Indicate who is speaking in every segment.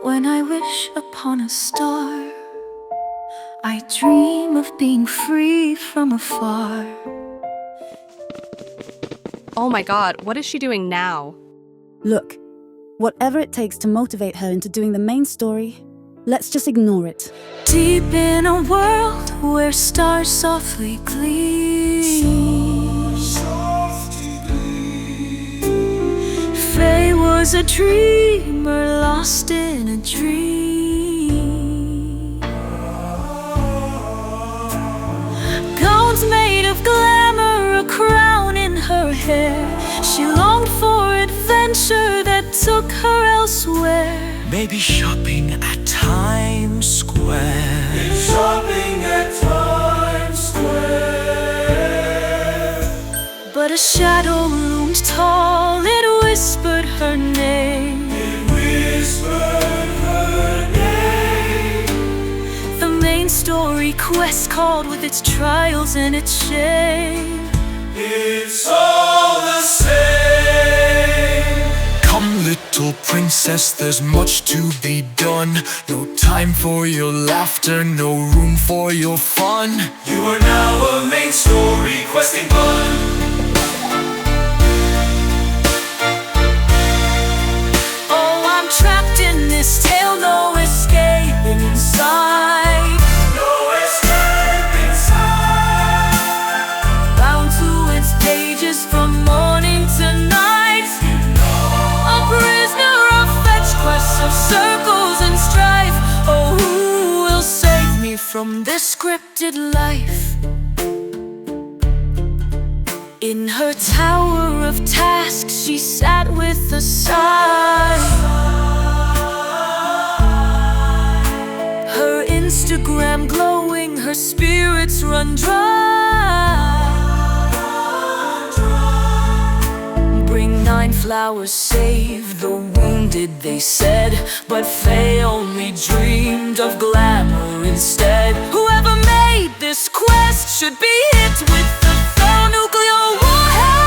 Speaker 1: When I wish upon a star, I dream of being free from afar.
Speaker 2: Oh my god, what is she doing now?
Speaker 3: Look, whatever it takes to motivate her into doing the main story, let's just ignore it.
Speaker 1: Deep in a world where stars softly gleam, Faye was a dreamer lost in a dream. Gowns made of glamour, a crown in her hair. She longed for adventure that took her elsewhere.
Speaker 4: Maybe shopping at Times Square.
Speaker 5: It's shopping at Times Square.
Speaker 1: But a shadow loomed tall, it whispered her name.
Speaker 5: It whispered her name.
Speaker 1: The main story quest called with its trials and its shame.
Speaker 5: It's all the same.
Speaker 4: Come, little princess, there's much to be done. No time for your laughter, no room for your fun.
Speaker 5: You are now a main story questing fun.
Speaker 1: Oh, I'm trapped in this tale, no escaping inside.
Speaker 5: No escape inside.
Speaker 1: Bound to its pages from morning to night. A prisoner of fetch quests, of circles and strife. Oh, who will save me from this scripted life? In her tower of tasks, she sat with a sigh. Her Instagram glowing, her spirits run dry. Bring 9 flowers, save the wounded, they said. But Faye only dreamed of glamour instead. Whoever made this quest should be hit with the nuclear warhead.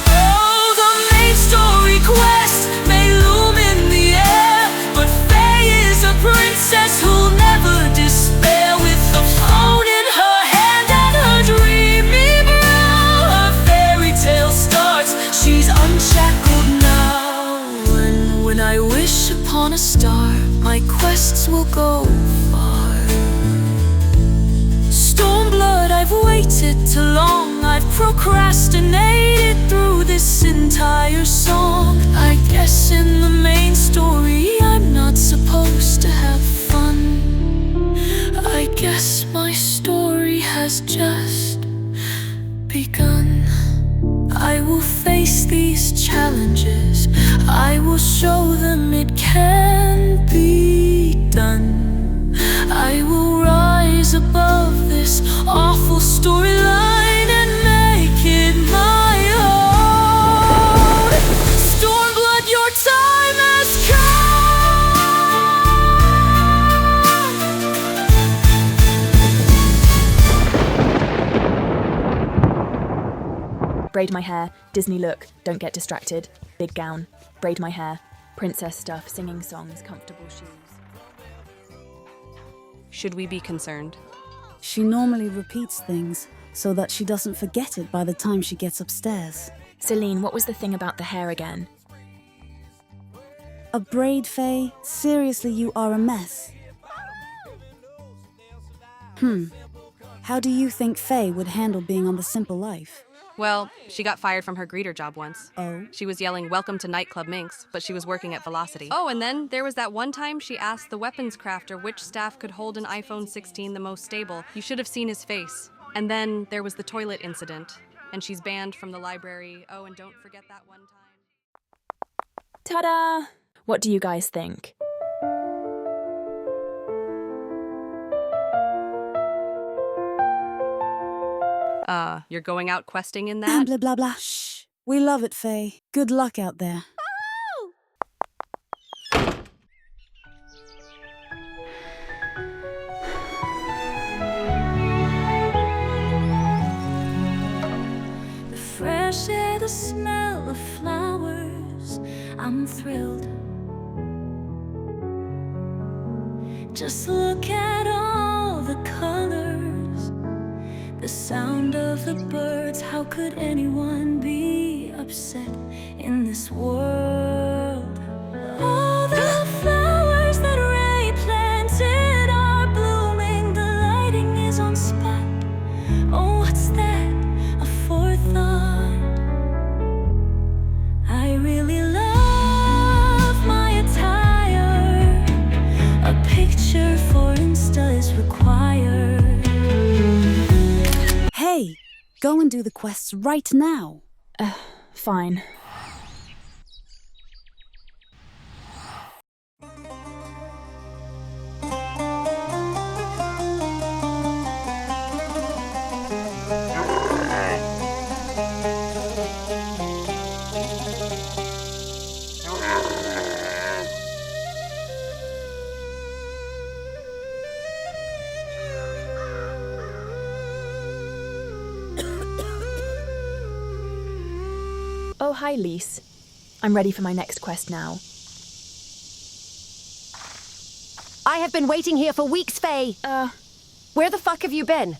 Speaker 1: Oh, the main story quest may loom in the air, but Faye is a princess who'll never despair. With the phone in her hand and her dreamy brow, her fairy tale starts, she's unshackled now. And when I wish upon a star, my quests will go far. Stormblood, I've waited too long, I've procrastinated through this entire song. I guess in the main story I'm not supposed to have fun. I guess my story has just begun. I will face these challenges, I will show them it can be done. I will rise above this awful storyline and make it my own. Stormblood, your time has
Speaker 6: Braid my hair, Disney look, don't get distracted. Big gown, braid my hair, princess stuff, singing songs, comfortable shoes.
Speaker 2: Should we be concerned?
Speaker 3: She normally repeats things so that she doesn't forget it by the time she gets upstairs.
Speaker 6: Celine, what was the thing about the hair again?
Speaker 3: A braid, Faye? Seriously, you are a mess. How do you think Faye would handle being on The Simple Life?
Speaker 2: Well, she got fired from her greeter job once.
Speaker 3: Oh?
Speaker 2: She was yelling, "Welcome to Nightclub Minx," but she was working at Velocity. Oh, and then there was that one time she asked the weapons crafter which staff could hold an iPhone 16 the most stable. You should have seen his face. And then there was the toilet incident, and she's banned from the library. Oh, and don't forget that one time.
Speaker 6: Ta-da! What do you guys think?
Speaker 2: You're going out questing in that?
Speaker 3: Blah, blah, blah. Shh. We love it, Faye. Good luck out there.
Speaker 1: The fresh air, the smell of flowers, I'm thrilled. Just look at all the colors, the sound of the birds. How could anyone be upset in this world? All the flowers that Ray planted are blooming. The lighting is on spot. Oh, what's that? A forethought. I really love my attire. A picture for Insta is required.
Speaker 3: Hey, go and do the quests right now.
Speaker 6: Fine. Oh, hi, Lise. I'm ready for my next quest now.
Speaker 7: I have been waiting here for weeks, Faye. Where the fuck have you been?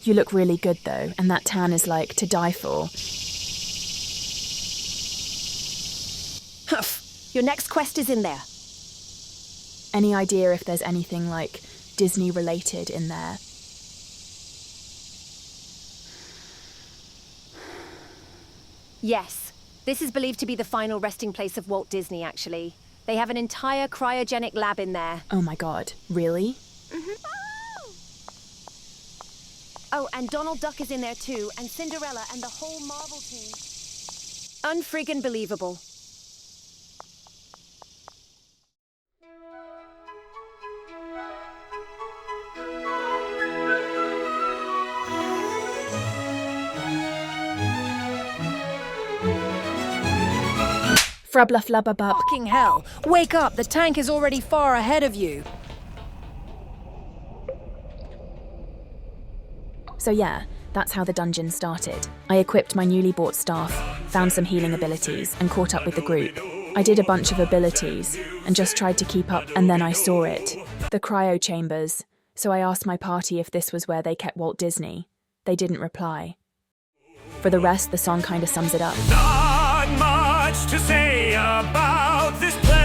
Speaker 6: You look really good though, and that tan is like to die for.
Speaker 7: Huff. Your next quest is in there.
Speaker 6: Any idea if there's anything like Disney related in there?
Speaker 7: Yes. This is believed to be the final resting place of Walt Disney, actually. They have an entire cryogenic lab in there.
Speaker 6: Oh my god, really?
Speaker 7: Oh, and Donald Duck is in there too, and Cinderella and the whole Marvel team. Unfriggin' believable.
Speaker 6: Frablufflubabub.
Speaker 8: Fucking hell! Wake up! The tank is already far ahead of you.
Speaker 6: So yeah, that's how the dungeon started. I equipped my newly bought staff, found some healing abilities, and caught up with the group. I did a bunch of abilities, and just tried to keep up, and then I saw it. The cryo chambers. So I asked my party if this was where they kept Walt Disney. They didn't reply. For the rest, the song kinda sums it up.
Speaker 5: Not much to say about this place.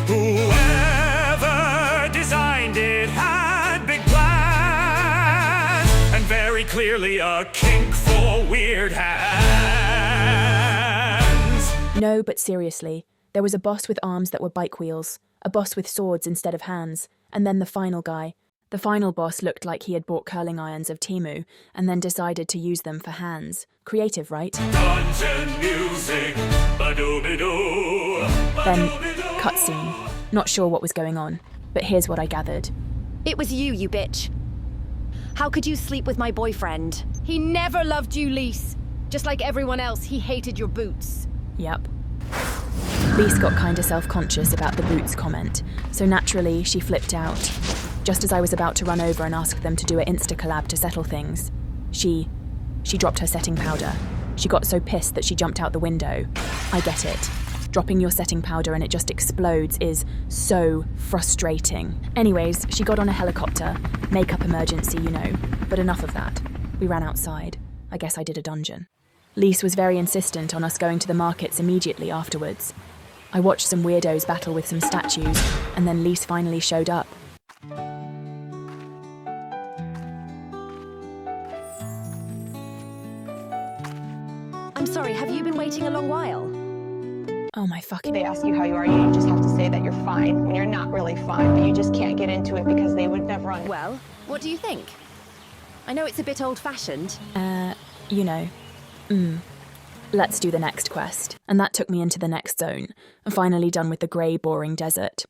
Speaker 5: Whoever designed it had big plans, and very clearly a kink for weird hands.
Speaker 6: No, but seriously, there was a boss with arms that were bike wheels, a boss with swords instead of hands, and then the final guy. The final boss looked like he had bought curling irons of Temu and then decided to use them for hands. Creative, right?
Speaker 5: Dungeon music, ba-do-ba-doo,
Speaker 6: Then, cutscene. Not sure what was going on, but here's what I gathered.
Speaker 7: It was you, you bitch. How could you sleep with my boyfriend?
Speaker 8: He never loved you, Lise. Just like everyone else, he hated your boots.
Speaker 6: Yep. Lise got kinda self-conscious about the boots comment, so naturally she flipped out. Just as I was about to run over and ask them to do an insta-collab to settle things, she dropped her setting powder. She got so pissed that she jumped out the window. I get it. Dropping your setting powder and it just explodes is so frustrating. Anyways, she got on a helicopter. Makeup emergency, you know. But enough of that. We ran outside. I guess I did a dungeon. Lise was very insistent on us going to the markets immediately afterwards. I watched some weirdos battle with some statues, and then Lise finally showed up.
Speaker 7: I'm sorry, have you been waiting a long while?
Speaker 6: Oh my fucking...
Speaker 9: They ask you how you are, you just have to say that you're fine when you're not really fine, but you just can't get into it because they would never understand.
Speaker 7: Well, what do you think? I know it's a bit old-fashioned.
Speaker 6: You know. Let's do the next quest. And that took me into the next zone. I'm finally done with the grey, boring desert.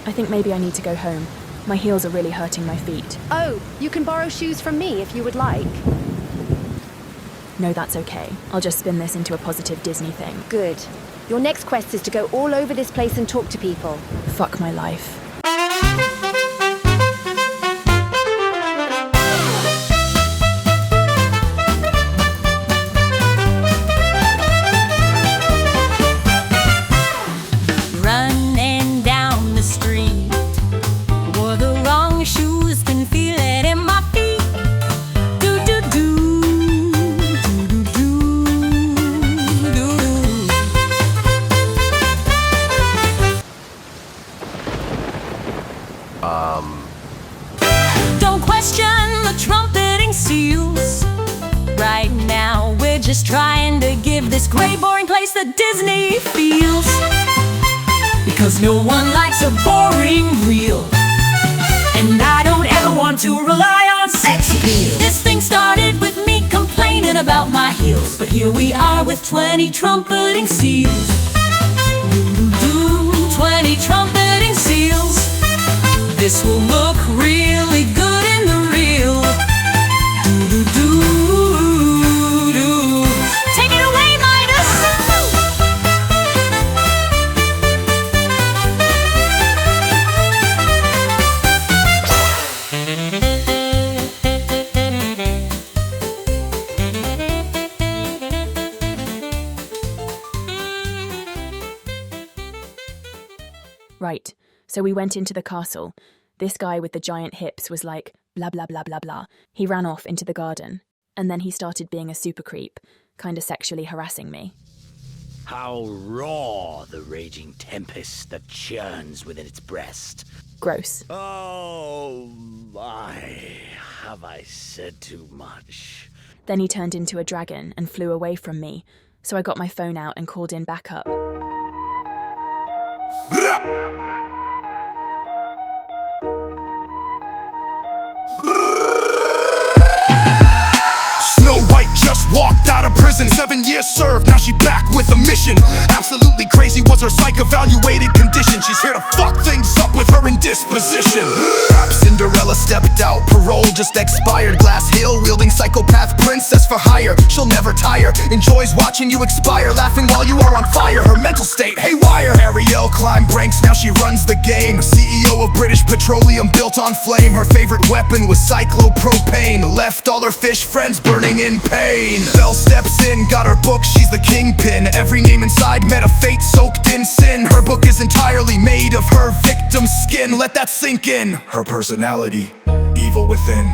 Speaker 6: I think maybe I need to go home. My heels are really hurting my feet.
Speaker 7: Oh, you can borrow shoes from me if you would like.
Speaker 6: No, that's okay. I'll just spin this into a positive Disney thing.
Speaker 7: Good. Your next quest is to go all over this place and talk to people.
Speaker 6: Fuck my life.
Speaker 1: Running down the street, wore the wrong shoes, can feel it in my feet. Do do do, do do do do. Don't question the trumpeting seals. Right now we're just trying to give this gray, boring place the Disney feels. Because no one likes a boring reel, and I don't ever want to rely on sex appeal. This thing started with me complaining about my heels, but here we are with 20 trumpeting seals. 20 trumpeting seals. This will look really good in the reel. Take it away, Midas!
Speaker 6: Right, so we went into the castle. This guy with the giant hips was like, blah blah blah blah blah. He ran off into the garden, and then he started being a super creep, kinda sexually harassing me.
Speaker 10: How raw the raging tempest that churns within its breast.
Speaker 6: Gross.
Speaker 10: Oh my, have I said too much?
Speaker 6: Then he turned into a dragon and flew away from me, so I got my phone out and called in backup.
Speaker 11: Just walked out of prison, 7 years served, now she back with a mission. Absolutely crazy was her psych-evaluated condition. She's here to fuck things up with her indisposition. Cinderella stepped out, parole just expired. Glass Hill wielding psychopath princess for hire. She'll never tire, enjoys watching you expire, laughing while you are on fire. Her mental state haywire. Ariel climbed ranks, now she runs the game. CEO of British Petroleum, built on flame. Her favorite weapon was cyclopropane, left all her fish friends burning in pain. Belle steps in, got her book, she's the kingpin. Every name inside met a fate soaked in sin. Her book is entirely made of her victim's skin. Let that sink in. Her personality, evil within.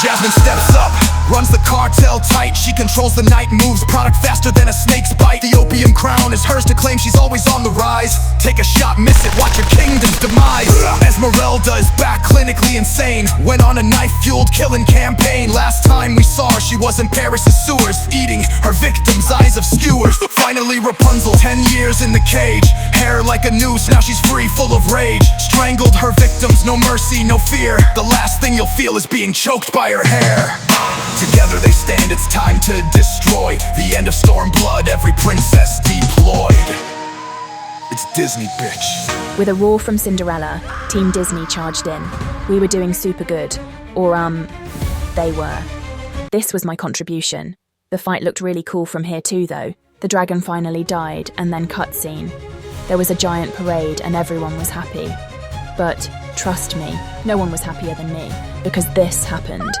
Speaker 11: Jasmine steps up, runs the cartel tight. She controls the night, moves product faster than a snake's bite. The opium crown is hers to claim, she's always on the rise. Take a shot, miss it, watch your kingdom's demise. Esmeralda is back, clinically insane. Went on a knife-fueled killing campaign. Last time we saw her, she was in Paris' sewers, eating her victims' eyes of skewers. Finally Rapunzel, 10 years in the cage. Hair like a noose, now she's free, full of rage. Strangled her victims, no mercy, no fear. The last thing you'll feel is being choked by her hair. Together they stand, it's time to destroy. The end of Stormblood, every princess deployed. It's Disney, bitch.
Speaker 6: With a roar from Cinderella, Team Disney charged in. We were doing super good. Or, they were. This was my contribution. The fight looked really cool from here too, though. The dragon finally died, and then cutscene. There was a giant parade, and everyone was happy. But, trust me, no one was happier than me, because this happened.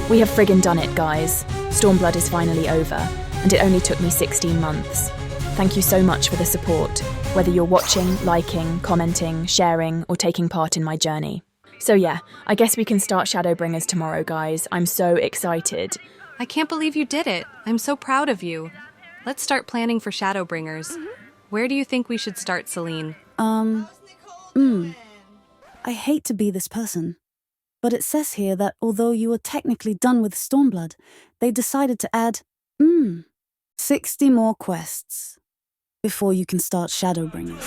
Speaker 6: We have friggin' done it, guys. Stormblood is finally over, and it only took me 16 months. Thank you so much for the support, whether you're watching, liking, commenting, sharing, or taking part in my journey. So yeah, I guess we can start Shadowbringers tomorrow, guys. I'm so excited.
Speaker 2: I can't believe you did it. I'm so proud of you. Let's start planning for Shadowbringers. Where do you think we should start, Celine?
Speaker 3: I hate to be this person, but it says here that although you were technically done with Stormblood, they decided to add, 60 more quests before you can start Shadowbringers.